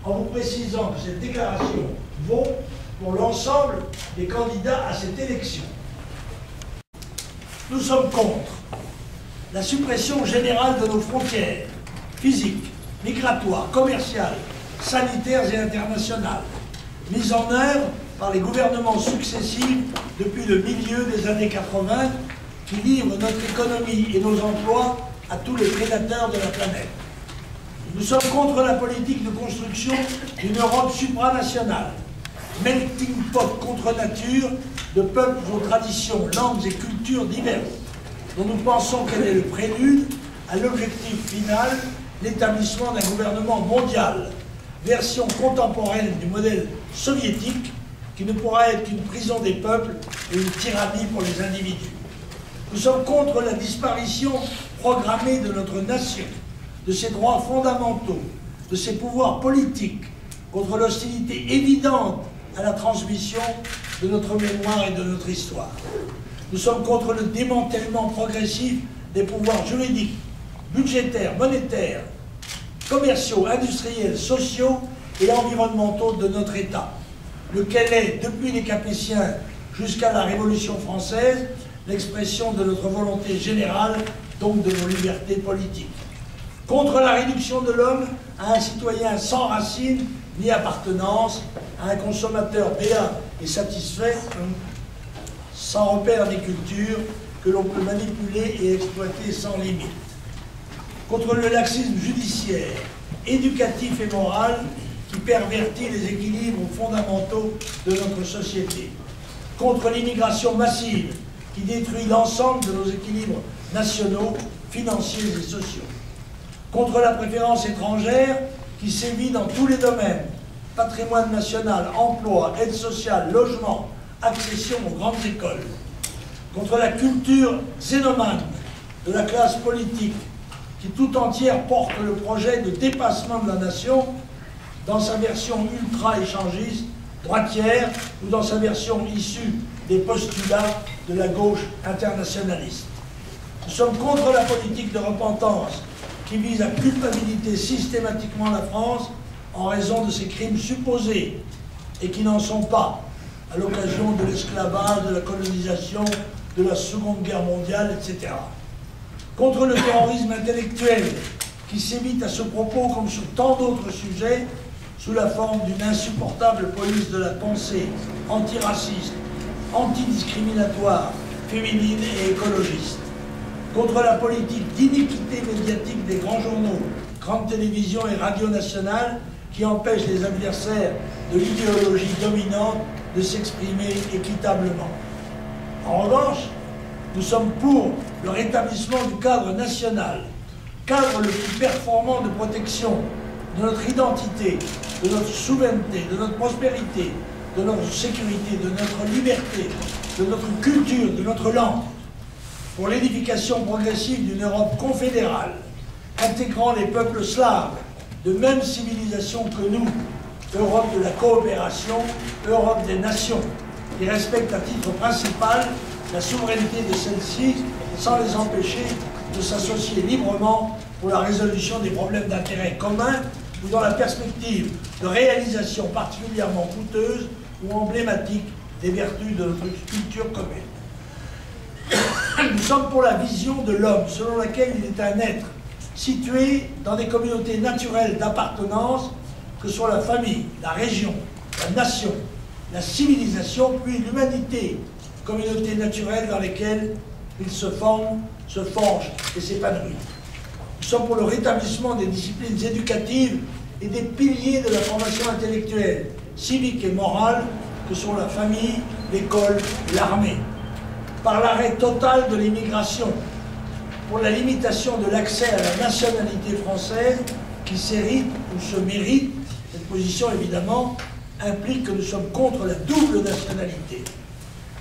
en vous précisant que cette déclaration vaut pour l'ensemble des candidats à cette élection. Nous sommes contre la suppression générale de nos frontières physiques, migratoires, commerciales, sanitaires et internationales, mises en œuvre par les gouvernements successifs depuis le milieu des années 80, qui livrent notre économie et nos emplois à tous les prédateurs de la planète. Nous sommes contre la politique de construction d'une Europe supranationale, melting pot contre nature de peuples aux traditions, langues et cultures diverses, dont nous pensons qu'elle est le prélude à l'objectif final, l'établissement d'un gouvernement mondial, version contemporaine du modèle soviétique, qui ne pourra être qu'une prison des peuples et une tyrannie pour les individus. Nous sommes contre la disparition programmée de notre nation, de ses droits fondamentaux, de ses pouvoirs politiques, contre l'hostilité évidente à la transmission de notre mémoire et de notre histoire. Nous sommes contre le démantèlement progressif des pouvoirs juridiques, budgétaires, monétaires, commerciaux, industriels, sociaux et environnementaux de notre État, lequel est, depuis les Capétiens jusqu'à la Révolution française, l'expression de notre volonté générale, donc de nos libertés politiques. Contre la réduction de l'homme à un citoyen sans racines ni appartenance, à un consommateur béat et satisfait, sans repère ni culture, que l'on peut manipuler et exploiter sans limite. Contre le laxisme judiciaire, éducatif et moral qui pervertit les équilibres fondamentaux de notre société. Contre l'immigration massive qui détruit l'ensemble de nos équilibres nationaux, financiers et sociaux. Contre la préférence étrangère qui sévit dans tous les domaines, patrimoine national, emploi, aide sociale, logement, accession aux grandes écoles. Contre la culture xénomane de la classe politique qui tout entière porte le projet de dépassement de la nation dans sa version ultra-échangiste, droitière, ou dans sa version issue des postulats de la gauche internationaliste. Nous sommes contre la politique de repentance qui vise à culpabiliser systématiquement la France en raison de ses crimes supposés et qui n'en sont pas, à l'occasion de l'esclavage, de la colonisation, de la Seconde Guerre mondiale, etc. Contre le terrorisme intellectuel qui sévit à ce propos comme sur tant d'autres sujets sous la forme d'une insupportable police de la pensée antiraciste, antidiscriminatoire, féminine et écologiste. Contre la politique d'iniquité médiatique des grands journaux, grandes télévisions et radios nationales qui empêchent les adversaires de l'idéologie dominante de s'exprimer équitablement. En revanche, nous sommes pour le rétablissement du cadre national, cadre le plus performant de protection de notre identité, de notre souveraineté, de notre prospérité, de notre sécurité, de notre liberté, de notre culture, de notre langue, pour l'édification progressive d'une Europe confédérale, intégrant les peuples slaves, de même civilisation que nous, Europe de la coopération, Europe des nations, qui respecte à titre principal la souveraineté de celles-ci sans les empêcher de s'associer librement pour la résolution des problèmes d'intérêt commun ou dans la perspective de réalisation particulièrement coûteuse ou emblématique des vertus de notre culture commune. Nous sommes pour la vision de l'homme, selon laquelle il est un être situé dans des communautés naturelles d'appartenance que sont la famille, la région, la nation, la civilisation, puis l'humanité, communautés naturelles dans lesquelles il se forme, se forge et s'épanouit. Nous sommes pour le rétablissement des disciplines éducatives et des piliers de la formation intellectuelle, civique et morale que sont la famille, l'école et l'armée. Par l'arrêt total de l'immigration, pour la limitation de l'accès à la nationalité française qui s'hérite ou se mérite, cette position évidemment implique que nous sommes contre la double nationalité.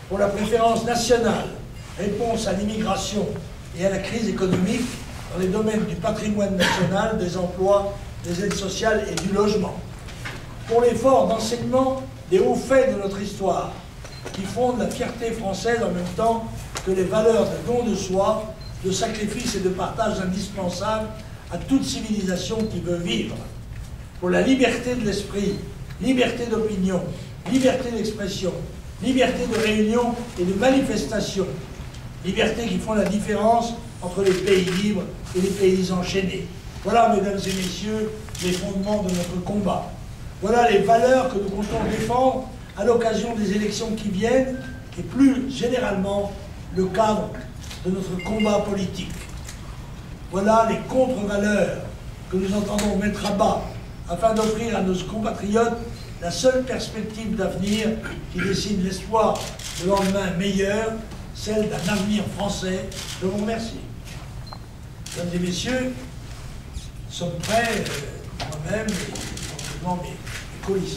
Pour la préférence nationale, réponse à l'immigration et à la crise économique dans les domaines du patrimoine national, des emplois, des aides sociales et du logement. Pour l'effort d'enseignement des hauts faits de notre histoire, qui fondent la fierté française en même temps que les valeurs de don de soi, de sacrifice et de partage indispensables à toute civilisation qui veut vivre. pour la liberté de l'esprit, liberté d'opinion, liberté d'expression, liberté de réunion et de manifestation, liberté qui font la différence entre les pays libres et les pays enchaînés. Voilà, mesdames et messieurs, les fondements de notre combat. Voilà les valeurs que nous comptons défendre à l'occasion des élections qui viennent et plus généralement le cadre de notre combat politique. Voilà les contre-valeurs que nous entendons mettre à bas afin d'offrir à nos compatriotes la seule perspective d'avenir qui dessine l'espoir de lendemain meilleur, celle d'un avenir français. Je vous remercie. Mesdames et messieurs, nous sommes prêts, moi-même et éventuellement mes coalitions.